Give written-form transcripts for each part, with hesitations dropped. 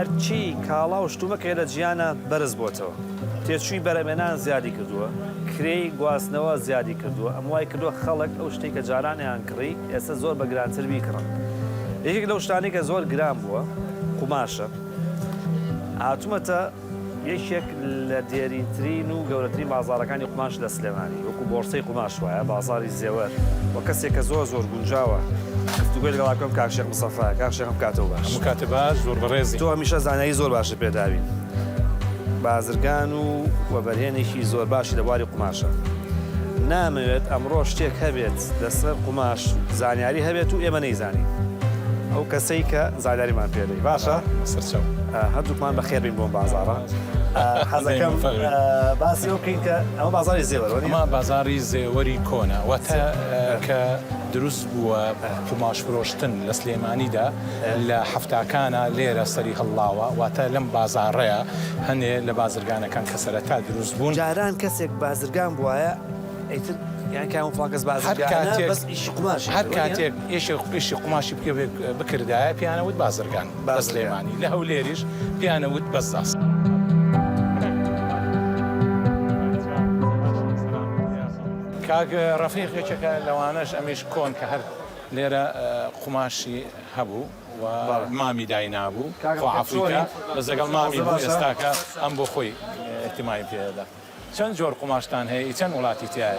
هەرچی کاڵا و شتومەکە لە جیانە بەرز بۆتەوە تێچووی بەرەمێنان زیادی کردووە کرێی گواستنەوە زیادی کردووە ئەم وای کردووە خەڵک ئەو شتێک کە جارانیان کڕی ئێستا زۆر بە گرانتر بیکڕن یەکێک لەو شتانی کە زۆر گران بووە قوماشە هاتوومەتە یەکێک لە دێرینترین و گەورەترین بازاڕەکانی قوماش لە سلێمانی وەکو بۆرسەی قوماش وایە بازاری زێوەر وە کەسێک کە زۆر زۆر گونجاوە گفتوگوی لەگەڵاکەم کاکشێخ مستەفا کاکشێخم کاتەوە باش هەموو کاتێ باش زۆر بەڕێزی تۆ هەمیشە زانایی زۆر باشە پێداوین بازرگان و وەبەرهێنێکی زۆر باشی لە بواری قوماشە نامەوێت ئەمڕۆ شتێک هەبێت لەسەر قوماش زانیاری هەبێت و ئێمە نەیزانین ئەو کەسەی کە زانیاریمان پێدەی باشە سەرچەو هەردووکمان بەخێر بین بۆم بازاڕە حەزەکەم باسی ئەو بکەین کە ئەمە بازاری زێوەرە ئەمە بازاری زێوەری کۆنە واتە کە دروست بووە قوماش فرۆشتن لە سلێمانیدا لە هەفتاکانە لێرە سەری هەڵاوە واتە لەم بازاڕەیە هەنێ لە بازرگانەکان کە سەرەتا دروست بوون جاران کەسێک بازرگان بووایە ئیتر یان کام فڵانکەس بازرگانە بەس ئیشی قوماش هەر کاتێک ئیشی قوماشی بکردایە پیانەوت بازرگان بە سلێمانی لە هەولێریش پیانەوت بەزاست. کاک ڕەفیقێکێکە لەوانەش ئەمیش کۆن کە هەر لێرە قوماشی هەبوو و مامی دای نابوو خۆ ئەفریقا بەس لەگەڵ مامی بوو ئێستاکە ئەم بۆ خۆی احتیمای پێدا. چەند جۆر قوماشتان هەیە چەند وڵاتی تایە؟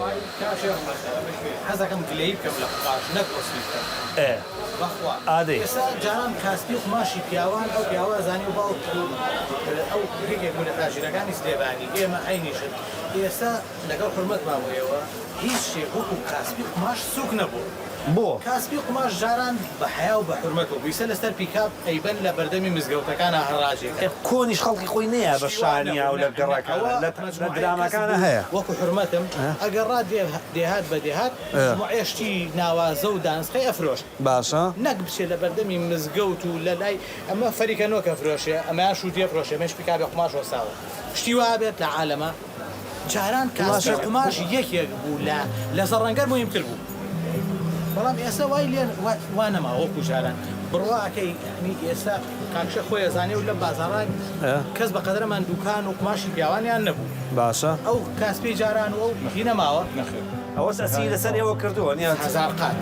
حەزەکەم گلەی بکەم لە قوماش نەک ئۆسویتە. بەخوا ئادەی ئێستا جاران کاسبی قوماشی پیاوان ئەو پیاوە زانی و باوک ئەو یەکێک بوو لە تاژیرەکانی سلێمانی ئێمە عینیشن ئێستا لەگەڵ حورمەت مامۆیەوە هیچ شتێک وەکو کاسبی قوماش سووک نەبوو. بۆ کاسبی قوماش جاران بە حیا و بە حورمەتەوە بیسە لەسەر پیکاپ ئەیبەن لە بەردەمی مزگەوتەکانە هەڕاجێک کۆنیش خەڵکی خۆی نەیە بە شانیا و لە گەڕەکەەوە لە درامەکانە هەیە وەکو حرمەتم ئەگەڕا دێهات بە دێهات ئێشتی ناوازە و دانسقی ئەفرۆشت باشە نەک بچێت لە بەردەمی مزگەوت و لە لای ئەمە فەریکەنۆکە فرۆشێ ئەمە شووتێ فرۆشێ مەش پیکابی قوماش وەساوە شتی وابێت لە عالەمە جاران کاسبی قوماش یەکێک بوو لە زەڕەنگەر مهمتر بوو بەڵام ئێستا وای لێن وانەما وەکو جاران بڕواکەی ئێستا کاکشە خۆی زانێ و لە بازاڕان کەس بە قەدرەمان دوکان و قوماشی پیاوانیان نەبوو باشە ئەو کاسپی جاران و هی نەماوە ئەوە سەسی لەسەر ئێوە کردووە نیە هەزار قات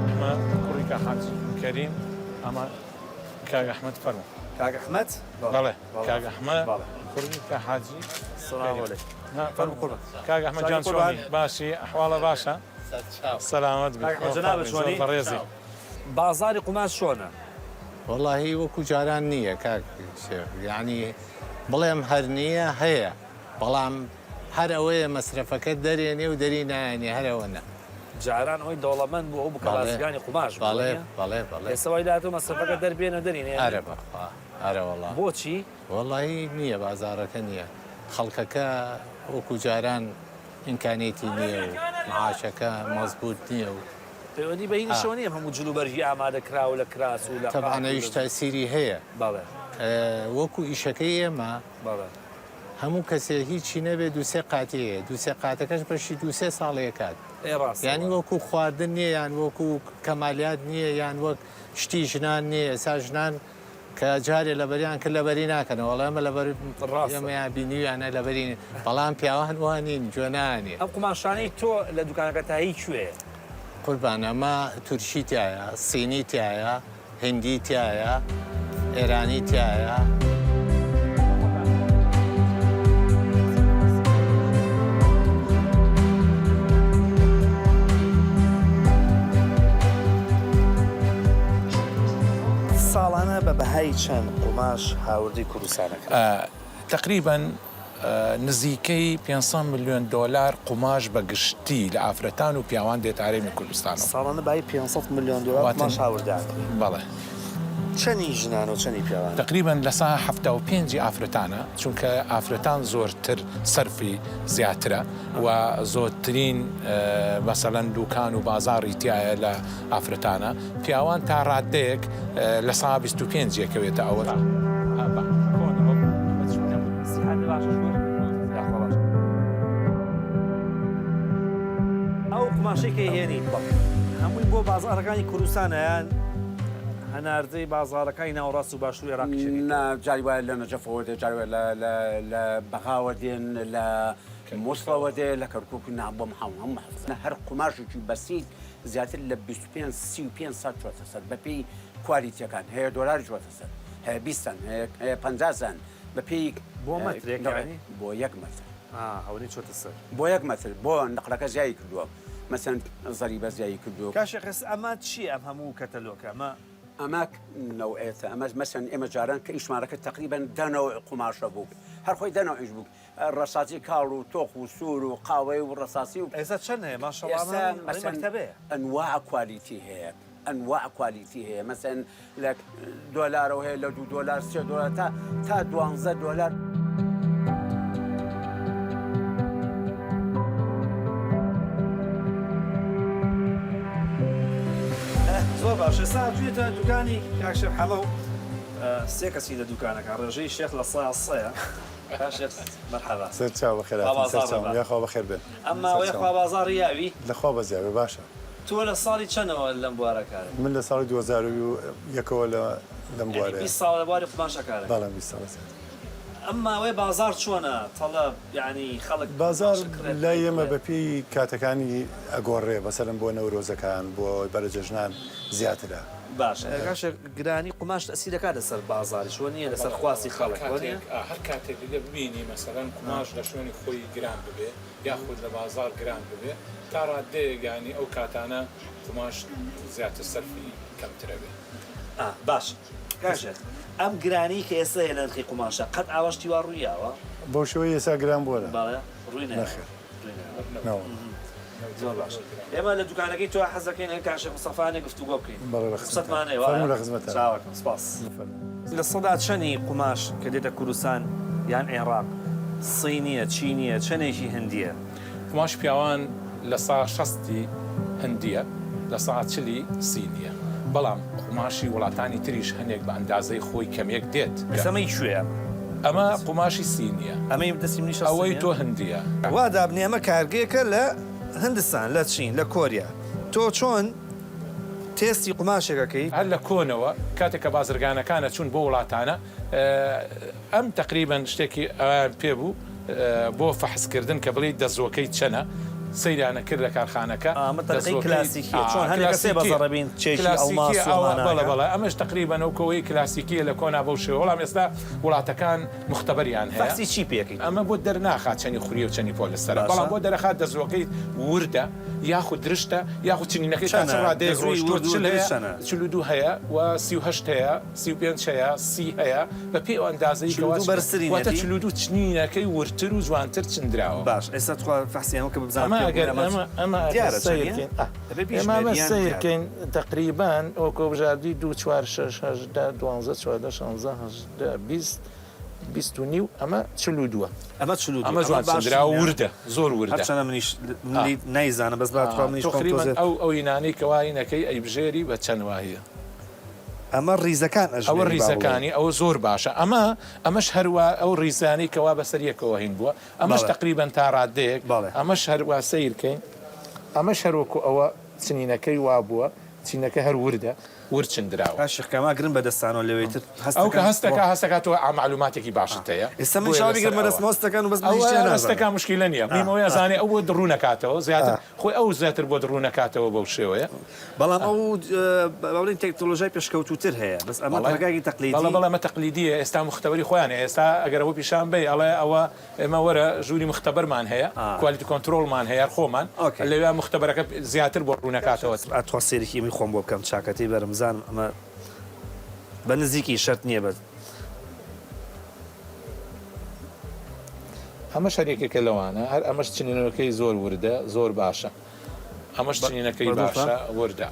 ئەمە کوڕی کاک کەریم ئەمە کاک ئەحمەد فەرموو کاک ئەحمەد بەڵێ کاک ئەحمەد کوڕی کاک حاجی کاک ئەحمەد جان چۆنی باشی ئەحواڵە باشە سەلامەت بێت بەڕێزی بازاری قوماش چۆنە؟ وەڵاهی وەکو جاران نییە کاک شێخ یعنی بڵێم هەر نییە هەیە بەڵام هەر ئەوەیە مەسرەفەکە دەرێنێ و دەری نایێنێ هەرەوە نە جاران ئەوەی دەوڵەمەند بوو ئەو بکە بازرگانی قوماش بەڵێ بەڵێ بەڵێ ئێستا وای داهاتوو مەسرەفەکە دەربێنە دەرینێ ئەرە بەخوا ئەرە وەڵا بۆچی؟ وەڵاهی نییە بازارەکە نییە خەڵکەکە وەکو جاران ئیمکانێتی نییە و معاشەکە مەزبوط نییە و پەیوەندی بە هینیشەوە نییە هەموو جلوبەرژی ئامادەکراوە لە کراس و لە تەبعانەویش تاسیری هەیە بەڵێ وەکو ئیشەکەی ئێمە بەڵێ هەموو کەسێ هیچی نەبێت دووسێ قاتەیە دووسێ قاتەکەش بەشی دووسێ ساڵەیە کات یانی وەکو خواردن نییە یان وەکو کەمالیات نییە یان وەک شتی ژنان نییە ئێستا ژنان کە جارێ لەبەریان کرد لەبەری ناکەنەوە وەڵامە لەبەر ئێمەیان بینیویانە لەبەرین بەڵام پیاوان وانین جوێنانێ ئەم قوماشانەی تۆ لە دوکانەکە تایی کوێ؟ قوربان ئەمە تورکی تایە سینی تایە هندی تایە ئێرانی تایە ساڵانە بە بەهای چەند قوماش هاوردی کوردستانەکە؟ تقریبا نزیکەی 500 میلیۆن دلار قوماش بە گشتی لە ئافرەتان و پیاوان دێت ئارێمی کوردستانەوە ساڵانە بای 500 میلیۆن دلار قوماش هاورداکرێت بەڵێ چەندی ژنان و چەندی پیاوان؟ تقریبا لە سا 75 ئافرەتانە چونکە ئافرەتان زۆرتر سەرفی زیاترە و زۆرترین مەسەڵەن دوکان و بازاڕی تایە لە ئافرەتانە پیاوان تا ڕادەیەک لە سا 25 یەکەوێتە ئەوە ئەو قوماشەی کە هێنی هەمووی بۆ بازارەکانی کوردستانیان هەناردەی بازارەکانی ناوەڕاست و باشووری عێراقی جاری وایە لە نەجەفەوە دێ جاری لە بەغاوە دێن لە مۆسڵەوە دێ لە کەرکک نابۆم هەموو هەر قماشێکی بەسیت زیاتر لە 25 سات چۆتە سەر بەپێی کوالیتیەکان هەیە دۆلاری چۆتە سەر هەیە 20 هەیە 50 بەپێی بۆ مەترێکانی بۆ 1 مەتر هەونی چۆتە سەر بۆ 1 مەتر بۆ نقلەکە زیایی کردووە مەسەن زەریبە زیایی کردووە کاشێ خس ئەمە چی ئەم هەموو کەتەلۆکە ئەمە ئەمە نەوئێتە ئەمە مەسەن ئێمە جاران کە ئیشمارەکە تقریبان دانەوە قماشە بوو هەر خۆی دانەوەش بوو ڕەساسی کاڵ و تۆخ و سوور و قاوەی و ڕەساسی و ئێستا چەند هەیە ماشەڵڵا مەکتەبێ ئەنواع کوالیتی هەیە ئەنواع کوالیتی هەیە مەسەن لە دۆلارەوە هەیە لە $2 $3 تا $12 زۆر باش ئێستا توێتە دوکانی کاکشێ حەڵە و سێ کەسی لە دوکانەکە ڕێژەی شێخ لە سەیە کاشێ مەرحەبا سەر چاو بەخێرات سەر چاو یاخوا بەخێر بێت ئەمما ئەوەی خوا بازاڕی یاوی لەخوا بەزیاوێ باشە تۆ لە ساڵی چەندەوە لەم بوارەکارە من لە ساڵی 2001ەوە لەم بوارەیە 20 ساڵ لە بواری قماشەکارە بەڵام 20 ساڵ ئەمما ئەوەی بازار چۆنە تەڵە یعنی خەڵک بازار لای ئێمە بەپێی کاتەکانی ئەگۆڕێ بەسەرم بۆ نەورۆزەکان بۆ بەرەجەژنان زیاترە باش کاشە گرانی قماش ئەسیرەکە لەسەر بازاری شوە نییە لەسەر خواسی خەڵک هەر کاتێک دیگە ببینی مەسەرەن قماش لە شوێنی خۆی گران ببێ یاخود لە بازار گران ببێ تا ڕادەیەگانی ئەو کاتانە قماش زیاتر سەرفی کەمترە بێ باش کاشە ئەم گرانی کە ئێستا هێ لە نرخی قماشە قەت ئاوەشتی وا ڕوویاوە بۆ شوەی ئێستا گران بۆرە باڵێ ڕووی نەخێر زۆر باش ئێمە لە دوکانەکەی تۆ حەزەکەین کاشە مستەفانێ گفتوگۆ بکەین فەرموو لە خزمەتە چاوەکەم سپاس لە سەدا چەنی قماش کە دێتە کوردستان یان عێراق سینیە چینیە چەندێکی هەندیە قماش پیاوان لە سا 60 هەندیە لە سا 40 سینیە بەڵام قماشی وڵاتانی تریش هەنێک بە ئەندازەی خۆی کەمێک دێت ئەمەی کوێە ئەمە قماشی سینیە ئەمەی دەستیم نیشە ئەوەی تۆ هەندیە وا دابنی ئەمە کارگەیەکە لە هندستان لە چین لە کۆریا تۆ چۆن تێستی قماشێکەکەی هەر لە کۆنەوە کاتێک کە بازرگانەکانە چوون بۆ وڵاتانە ئەم تقریبان شتێکی پێبوو بۆ فەحسکردن کە بڵێ دەزۆکەی چەنە سەیرانە کرد لە کارخانەکە کلاسیکی چۆن هەندێک سێ بەزەڕەبین چێشی بەڵێ ئەمەش تقریبان ئەو کۆی کلاسیکیە لە کۆنا بەو شێوە وەڵام ئێستا وڵاتەکان مختبەریان هەیە چی پێکەین ئەمە بۆ دەرناخات چەنی خوری و چەنی پۆلستەرە بەڵام بۆ دەرەخات دەزۆکەی وردە یاخود درشتە یاخود چنینەکەی ڕادێ چلو هەیە و 38 هەیە 35 هەیە 30 هەیە بە پێی ئەو ئەندازەی واتە چلو چنینەکەی ورتر و جوانتر چندراوە باش ئێستا فەحسیەوە کە بزانم ئەمە سیرکەین تقریبان ئەو کۆبژاردی 2 4 6 8 12 14 16 20 29 ئەمە 42 ئەمە جوانرا وردە زۆر وردە منیش نایزانە بەس ئەو ئینانەی کەواینەکەی ئەیبژێری بە چەند وایە ئەمە ڕیزەکان ئەوە ڕیزەکانی ئەوە زۆر باشە ئەمەش هەروە ئەو ڕیزانی کەوا بەسەریەکەوە هین بووە ئەمەش تقریبان تا ڕادەیەک ئەمەش هەروە سیرکەین ئەمەش هەروەکو ئەوە چنینەکەی وا بووە چینەکە هەر وردە ورچندراوە شخکەما گرن بەدەستانەوە لەوێتر ئەو کە هەستەکەەوە ئامعلوماتێکی باشت هەیە ئێستا من شاویگرم بەدەستمۆستەکان و بەستەکان مشکلە نییە میمەوەی زانێ ئەو بۆ دڕوونەکاتەوە زیاتر خۆی ئەو زیاتر بۆ دڕوونەکاتەوە بەو شێوەیە بەڵام ئەو باڵین تەکنۆلۆژیای پێشکەوتوتر هەیە بەس ئەمە ڕێگاکی تەقلیدی بەڵام تەقلیدیە ئێستا مختبەری خۆیانە ئێستا ئەگەرەوە پیشان بێ ئەڵێ ئەوە ئێمە وەرە ژووری مختبەرمان هەیە کوالیتی کۆنتترۆلمان هەیە خۆمان لەوێ مختبەرەکە زیاتر بۆ ڕوونەکاتەوە ئەتوە سێرێکی من خۆم بۆ بکەم چاکەتی بەرمزان ئەمە بە نزیکی شەرت نییە بێت ئەمە شەرێکێکە لەوانە هەر ئەمەش چنینەکەی زۆر وردە زۆر باشە ئەمەش چنینەکەی باشە وردە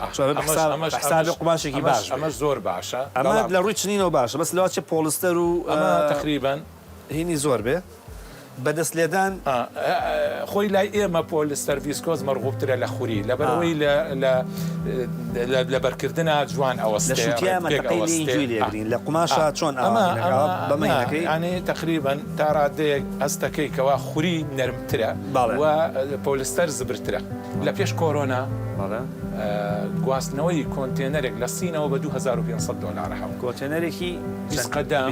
قماشێکی باش ئەمەش زۆر باشە ئەمە لە ڕووی چنینەوە باشە بەس لەوە چه پۆلستەر و تقریبان هینی زۆر بێ بەدەست لێدان خۆی لای ئێمە پۆلستەر ڤیسکۆز مەرغوبترە لە خوری لەبەرەوەی لە بەرکردنە جوان ئەوەستێگرین لە قماشە چۆن بەمەینەکەی ئەنێ تقریبان تا ڕادەیەک ئەستەکەی کەوا خوری نەرمترە و پۆلستەر زبرترە لە پێش کۆرۆنا گواستنەوەی کۆنتێنەرێک لە سینەوە بە $2500 هەم کۆتێنەرێکی قدام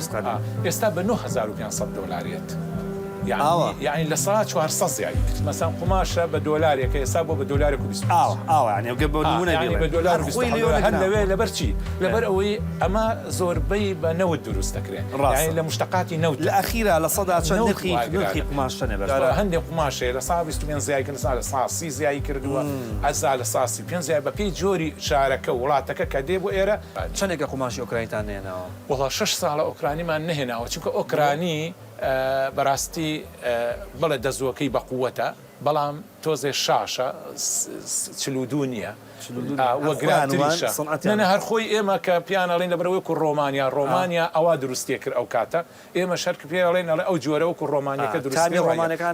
ئێستا بە $9500 یعنی لە سا 400 زیادی کرد مەسان قماشە بە دۆلارێکە ئێستا بۆ بە $20 هەر لەوێ لەبەرچی لەبەر ئەوەی ئەمە زۆربەی بە نەوت دروست دەکرێن لە مشتقاتی نەوت لە ئەخیرا لە سەدا چەند نرخی قماشە نەبەر هەندێک قماشەیە لە سا 25 زیای کرد لە سا 30 زیایی کردووە ئەزا لە سا 35 زیای بە پێی جۆری شارەکە وڵاتەکە کە دێ بۆ ئێرە چەندێکە قماشی ئۆکراینتان نێنەوە وەڵا 6 ساڵە ئۆکرانیمان نهێناوە چونکە ئۆکرانی بەڕاستی بڵێ دەزوەکەی بە قووەتە بەڵام تۆزێ شاشە چلودو نییە وەگرانتریشە هەر خۆی ئێمە کە پیانەڵێن لەبەرەوەی کو ڕۆمانیا ئەوە دروستیە کرد ئەو کاتە ئێمە شەرک پێڵێن ئەو جۆرەوە و ڕۆمانیەکە دروستی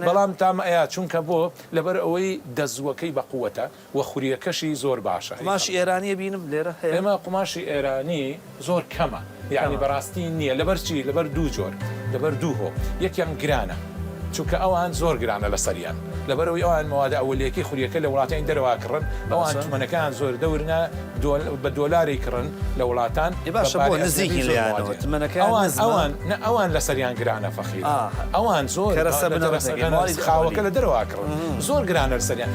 بەڵام تام ئەیە چونکە بۆ لەبەر ئەوەی دەزوەکەی بە قووەتە و خوریەکەشی زۆر باشە قماشی ئێرانیە بینم لێرە ئێمە قماشی ئێرانی زۆر کەمە یعنی بەڕاستی نییە لەبەر چی لەبەر دوو جۆر لەبەر دوو هۆ یەکیان گرانە چونکە ئەوان زۆر گرانە لە سەریان لەبەرەوەی ئەوان مەوادە ئەوەلەکەی خوریەکە لە وڵاتانی دەرەواکڕن ئەوان تومەنەکان زۆر دەورنە بە دۆلاری کڕن لە وڵاتان ئەوان لە سەریان گرانە فەخیر ئەوان زۆر خاوەکە لە دەرەواکڕن زۆر گرانە لە سەریان.